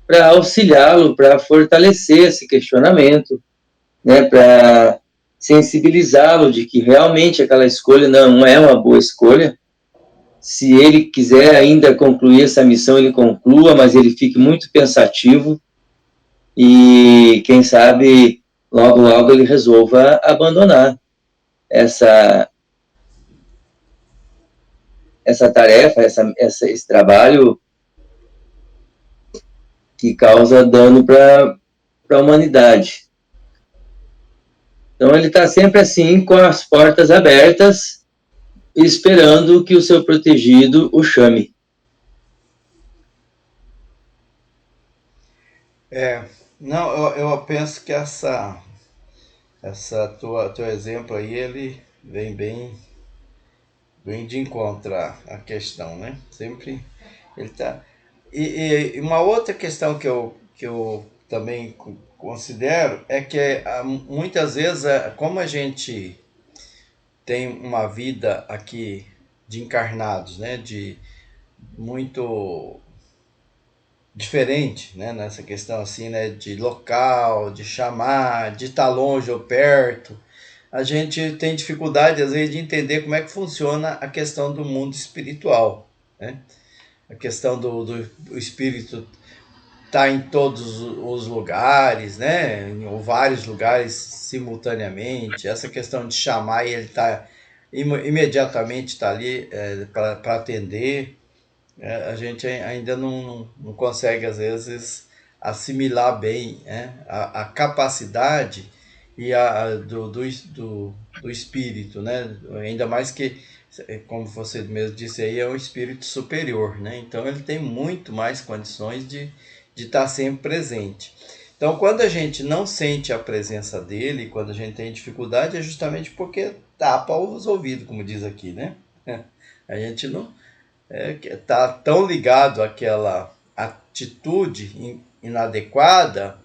para auxiliá-lo, para fortalecer esse questionamento, né, para sensibilizá-lo de que realmente aquela escolha não é uma boa escolha. Se ele quiser ainda concluir essa missão, ele conclua, mas ele fique muito pensativo e, quem sabe, logo, logo ele resolva abandonar essa tarefa, esse trabalho que causa dano para a humanidade. Então, ele está sempre assim, com as portas abertas, esperando que o seu protegido o chame. Não, eu penso que teu exemplo aí, ele vem bem de encontro à questão, né? Sempre ele tá. E uma outra questão que eu também considero é que muitas vezes, como a gente tem uma vida aqui de encarnados, né? De muito diferente, né, nessa questão assim, né, de local, de chamar, de estar longe ou perto. A gente tem dificuldade às vezes de entender como é que funciona a questão do mundo espiritual, né? A questão do espírito tá em todos os lugares, né, em vários lugares simultaneamente. Essa questão de chamar e ele tá imediatamente está ali para atender. A gente ainda não consegue, às vezes, assimilar bem, né, a capacidade do espírito, né? Ainda mais que, como você mesmo disse aí, é um espírito superior, né? Então ele tem muito mais condições de estar sempre presente. Então, quando a gente não sente a presença dele, quando a gente tem dificuldade, é justamente porque tapa os ouvidos, como diz aqui, né? A gente não tá tão ligado àquela atitude inadequada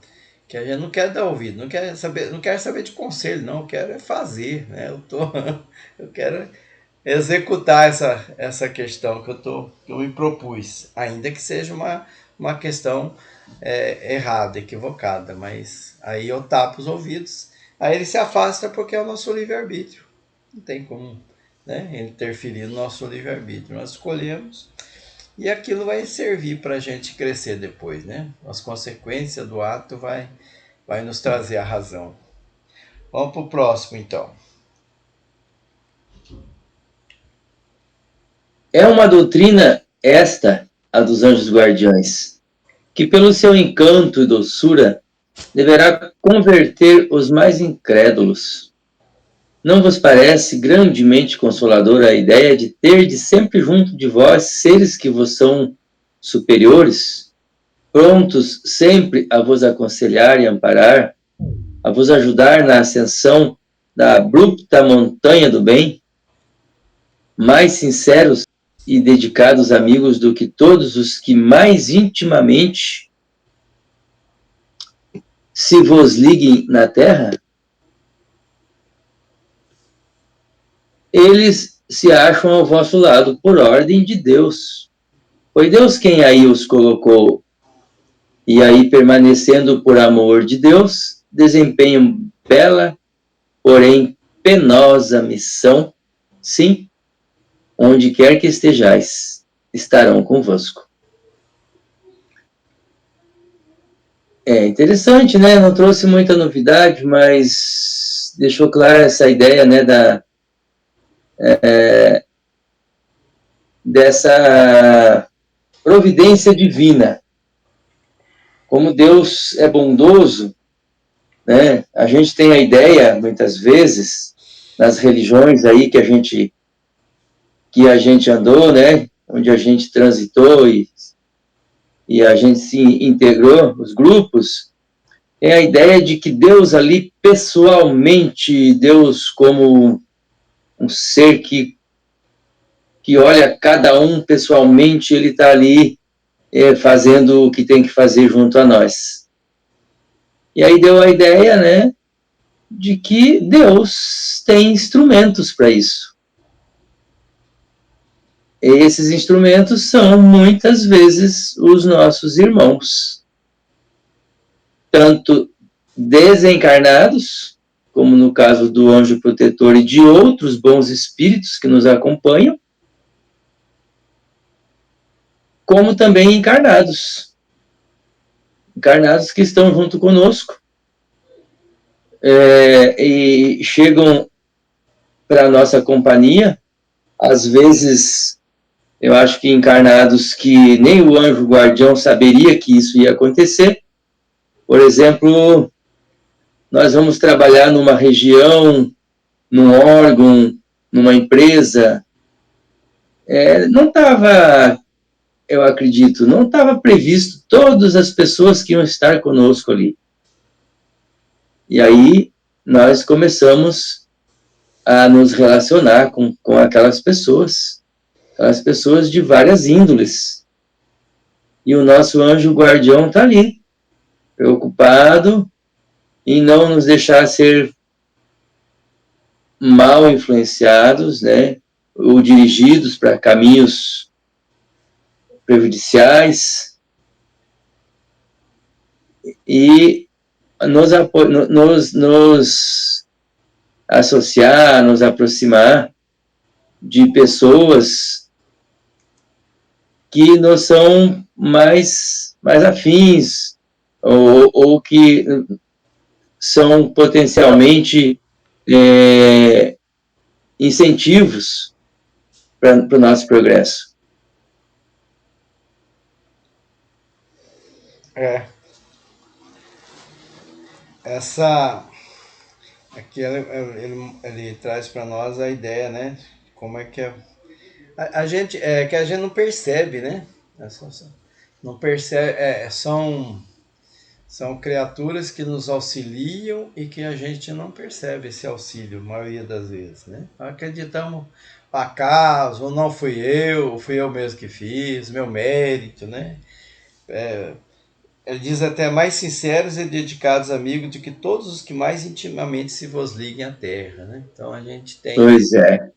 que a gente não quer dar ouvido, não quer saber de conselho, não, eu quero fazer, né? Eu quero executar essa questão que eu me propus, ainda que seja uma questão errada, equivocada, mas aí eu tapo os ouvidos, aí ele se afasta porque é o nosso livre-arbítrio, não tem como, né, interferir no nosso livre-arbítrio, nós escolhemos e aquilo vai servir para a gente crescer depois, né? As consequências do ato vai nos trazer a razão. Vamos para o próximo, então. É uma doutrina esta, a dos anjos guardiães, que pelo seu encanto e doçura deverá converter os mais incrédulos. Não vos parece grandemente consoladora a ideia de terdes sempre junto de vós seres que vos são superiores, prontos sempre a vos aconselhar e amparar, a vos ajudar na ascensão da abrupta montanha do bem? Mais sinceros e dedicados amigos do que todos os que mais intimamente se vos liguem na terra? Eles se acham ao vosso lado por ordem de Deus. Foi Deus quem aí os colocou. E aí, permanecendo por amor de Deus, desempenham bela, porém penosa missão. Sim, onde quer que estejais, estarão convosco. É interessante, né? Não trouxe muita novidade, mas deixou clara essa ideia, né, dessa providência divina. Como Deus é bondoso, né? A gente tem a ideia, muitas vezes, nas religiões aí que a gente andou, né? Onde a gente transitou e a gente se integrou, os grupos, tem a ideia de que Deus ali, pessoalmente, Deus como um ser que olha cada um pessoalmente, ele está ali fazendo o que tem que fazer junto a nós. E aí deu a ideia, né, de que Deus tem instrumentos para isso. E esses instrumentos são, muitas vezes, os nossos irmãos. Tanto desencarnados, como no caso do anjo protetor e de outros bons espíritos que nos acompanham, como também encarnados. Encarnados que estão junto conosco e chegam para a nossa companhia, às vezes, eu acho que encarnados que nem o anjo guardião saberia que isso ia acontecer. Por exemplo, nós vamos trabalhar numa região, num órgão, numa empresa, não estava, eu acredito, não estava previsto todas as pessoas que iam estar conosco ali. E aí nós começamos a nos relacionar com aquelas pessoas de várias índoles. E o nosso anjo guardião está ali, preocupado em não nos deixar ser mal influenciados, né, ou dirigidos para caminhos prejudiciais, e nos associar, nos aproximar de pessoas que nos são mais afins, ou que são potencialmente incentivos para o nosso progresso. Aqui ele traz para nós a ideia, né? Como é que a gente que a gente não percebe, né? Não percebe, são criaturas que nos auxiliam e que a gente não percebe esse auxílio, a maioria das vezes, né? Acreditamos acaso, ou não fui eu mesmo que fiz, meu mérito, né? Ele diz até mais sinceros e dedicados amigos do que todos os que mais intimamente se vos liguem à terra, né? Então a gente tem... Pois é.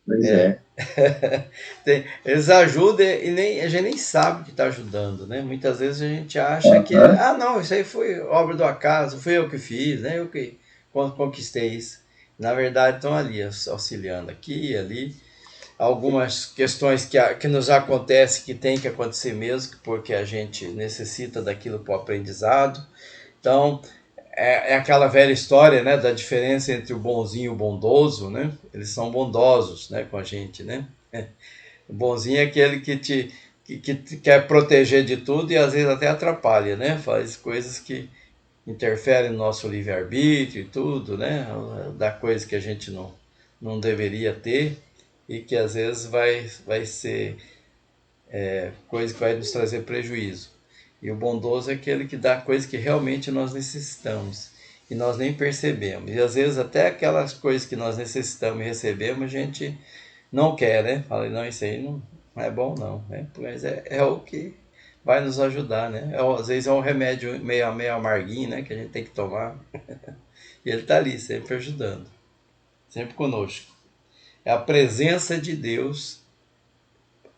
Eles ajudam e a gente nem sabe que está ajudando, né? Muitas vezes a gente acha que, não, isso aí foi obra do acaso, fui eu que fiz, né? Eu que conquistei isso. Na verdade estão ali, auxiliando aqui e ali. Algumas questões que nos acontecem que tem que acontecer mesmo, porque a gente necessita daquilo para o aprendizado. Então, é aquela velha história, né, da diferença entre o bonzinho e o bondoso, né? Eles são bondosos, né, com a gente, né? O bonzinho é aquele que te quer proteger de tudo e às vezes até atrapalha, né? Faz coisas que interferem no nosso livre-arbítrio e tudo, né? Da coisa que a gente não deveria ter e que às vezes vai ser coisa que vai nos trazer prejuízo. E o bondoso é aquele que dá coisas que realmente nós necessitamos e nós nem percebemos. E às vezes até aquelas coisas que nós necessitamos e recebemos a gente não quer, né? Fala, não, isso aí não é bom não, né? Mas é o que vai nos ajudar, né? Às vezes é um remédio meio amarguinho, né? Que a gente tem que tomar. E ele está ali, sempre ajudando, sempre conosco. É a presença de Deus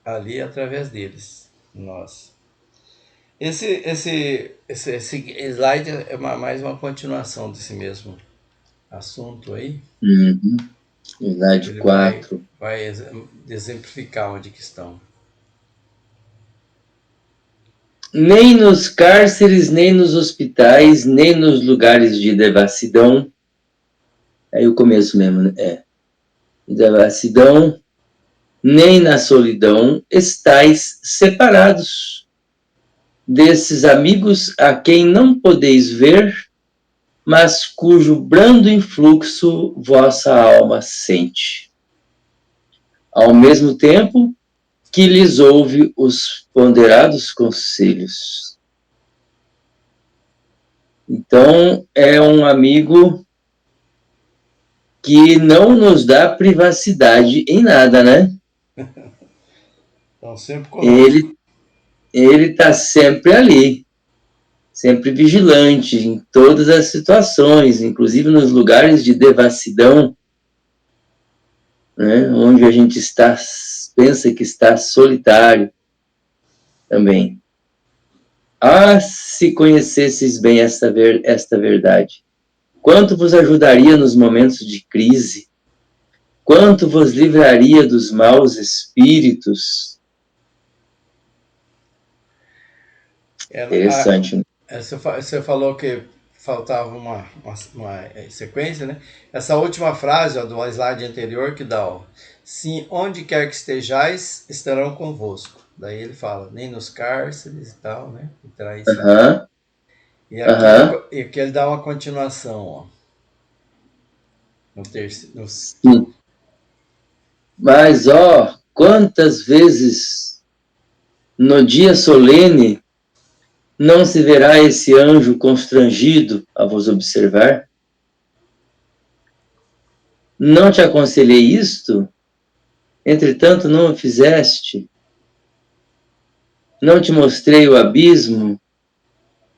ali através deles, nós. Esse slide é mais uma continuação desse mesmo assunto aí. Slide 4. Vai exemplificar onde que estão. Nem nos cárceres, nem nos hospitais, nem nos lugares de devassidão. Aí o começo mesmo, né? Devassidão, nem na solidão estais separados desses amigos a quem não podeis ver, mas cujo brando influxo vossa alma sente. Ao mesmo tempo que lhes ouve os ponderados conselhos. Então, é um amigo que não nos dá privacidade em nada, né? Então, sempre conosco. Ele está sempre ali, sempre vigilante em todas as situações, inclusive nos lugares de devassidão, né? Onde a gente pensa que está solitário também. Se conhecesseis bem esta verdade, quanto vos ajudaria nos momentos de crise, quanto vos livraria dos maus espíritos. Interessante. Você falou que faltava uma sequência, né? Essa última frase do slide anterior que dá, sim, onde quer que estejais, estarão convosco. Daí ele fala, nem nos cárceres e tal, né? E traz E aqui ele dá uma continuação, ó. No terceiro. Mas, quantas vezes no dia solene não se verá esse anjo constrangido a vos observar? Não te aconselhei isto? Entretanto, não o fizeste. Não te mostrei o abismo?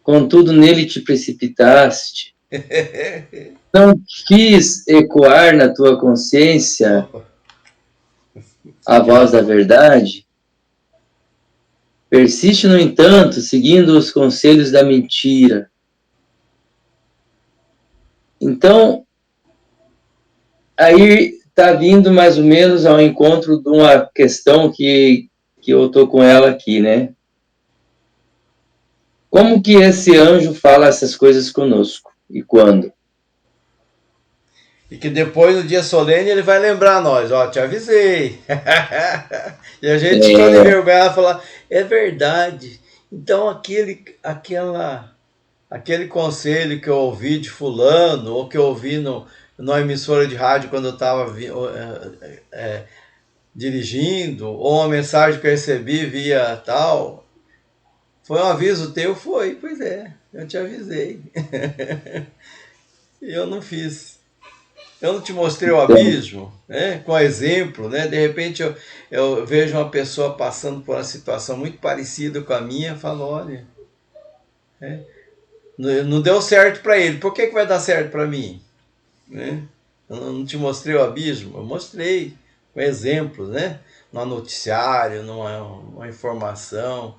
Contudo, nele te precipitaste. Não fiz ecoar na tua consciência a voz da verdade? Persiste, no entanto, seguindo os conselhos da mentira. Então, aí está vindo mais ou menos ao encontro de uma questão que eu estou com ela aqui, né? Como que esse anjo fala essas coisas conosco? E quando? E que depois, no dia solene, ele vai lembrar nós, ó, te avisei. E a gente todo envergonhado fala, é verdade. Então aquele conselho que eu ouvi de fulano, ou que eu ouvi numa emissora de rádio quando eu estava dirigindo, ou uma mensagem que eu recebi via tal, foi um aviso teu? Foi, pois é, eu te avisei. E eu não fiz. Eu não te mostrei o abismo, né? Com exemplo, né? De repente eu vejo uma pessoa passando por uma situação muito parecida com a minha, falo, olha, não deu certo para ele, por que vai dar certo para mim? Né? Eu não te mostrei o abismo? Eu mostrei, com exemplos, né? Num noticiário, numa informação,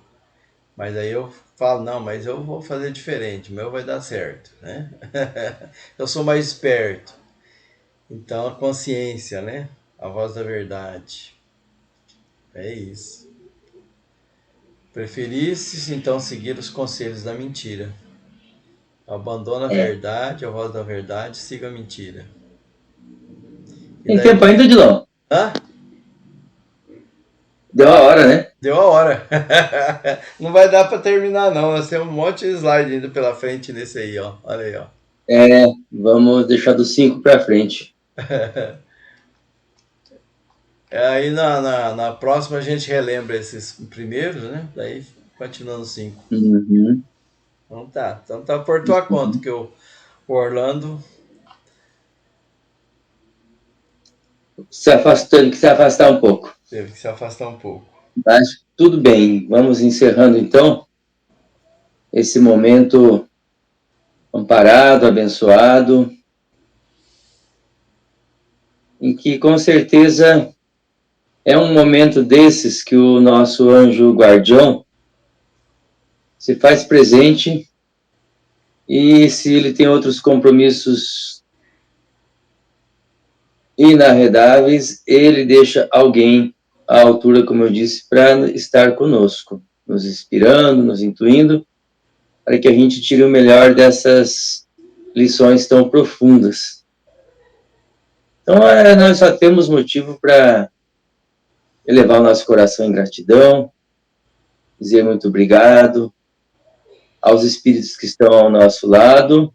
mas aí eu falo, não, mas eu vou fazer diferente, o meu vai dar certo, né? Eu sou mais esperto. Então, a consciência, né? A voz da verdade. É isso. Preferisse, então, seguir os conselhos da mentira. Abandona a verdade, a voz da verdade, siga a mentira. Tem tempo ainda, Dilão? Hã? Deu a hora, né? Deu a hora. Não vai dar para terminar, não. Nós temos um monte de slide ainda pela frente nesse aí, ó. Olha aí, ó. Vamos deixar do 5 para frente. Aí na próxima a gente relembra esses primeiros, né? Daí continuando 5. Uhum. Então tá por tua conta, que o Orlando Teve que se afastar um pouco. teve que se afastar um pouco. Mas tudo bem, vamos encerrando então esse momento amparado, abençoado, em que com certeza é um momento desses que o nosso anjo guardião se faz presente, e se ele tem outros compromissos inarredáveis, ele deixa alguém à altura, como eu disse, para estar conosco, nos inspirando, nos intuindo, para que a gente tire o melhor dessas lições tão profundas. Então, nós só temos motivo para elevar o nosso coração em gratidão, dizer muito obrigado aos espíritos que estão ao nosso lado,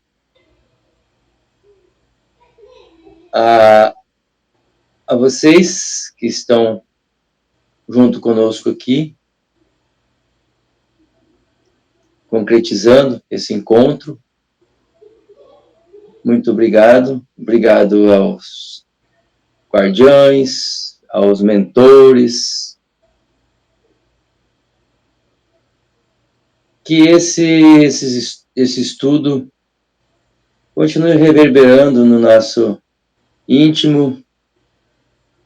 a vocês que estão junto conosco aqui, concretizando esse encontro. Muito obrigado. Obrigado aos guardiães, aos mentores. Que esse estudo continue reverberando no nosso íntimo,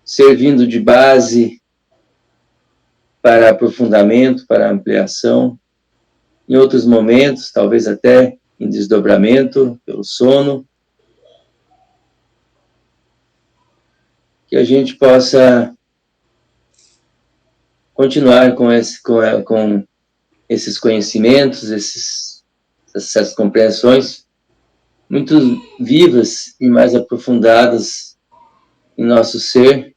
servindo de base para aprofundamento, para ampliação. Em outros momentos, talvez até em desdobramento pelo sono, que a gente possa continuar com esses conhecimentos, essas compreensões muito vivas e mais aprofundadas em nosso ser,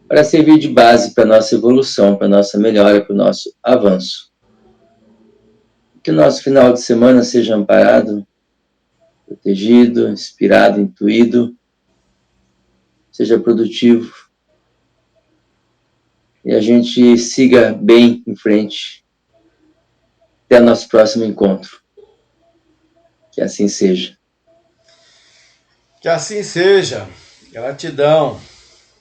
para servir de base para a nossa evolução, para a nossa melhora, para o nosso avanço. Que o nosso final de semana seja amparado, protegido, inspirado, intuído, seja produtivo, e a gente siga bem em frente. Até o nosso próximo encontro. Que assim seja. Que assim seja. Gratidão.